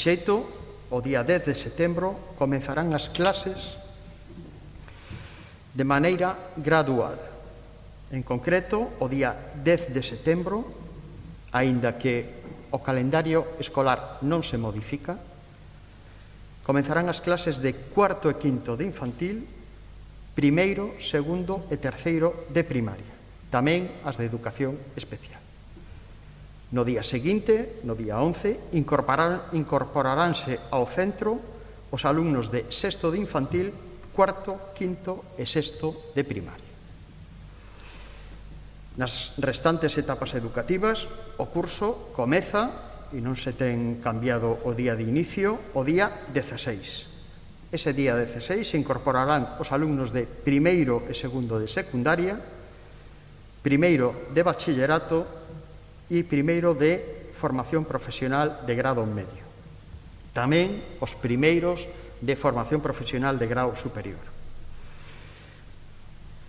xeito, o día 10 de setembro comezarán as clases de maneira gradual. En concreto, o día 10 de setembro, aínda que o calendario escolar non se modifica, comezarán as clases de cuarto e quinto de infantil, primeiro, segundo e terceiro de primaria, tamén as de educación especial. No día seguinte, no día 11, incorporaránse ao centro os alumnos de sexto de infantil, cuarto, quinto e sexto de primaria. Nas restantes etapas educativas, o curso comeza, e non se ten cambiado o día de inicio, o día 16. Ese día 16 se incorporarán os alumnos de primeiro e segundo de secundaria, primeiro de bachillerato e primeiro de formación profesional de grado medio. Tamén os primeiros de formación profesional de grado superior.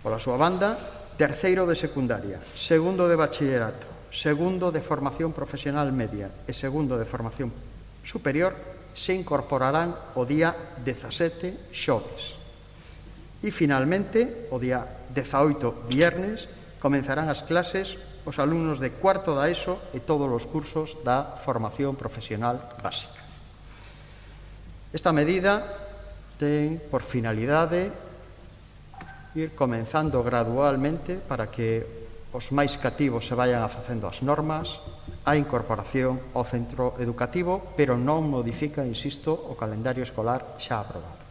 Pola súa banda, terceiro de secundaria, segundo de bachillerato, segundo de formación profesional media e segundo de formación superior se incorporarán o día 17 xoves. E, finalmente, o día 18 viernes, comenzarán as clases os alumnos de cuarto da ESO e todos os cursos da formación profesional básica. Esta medida ten por finalidade ir comenzando gradualmente para que os máis cativos se vayan facendo as normas, a incorporación ao centro educativo, pero non modifica, insisto, o calendario escolar xa aprobado.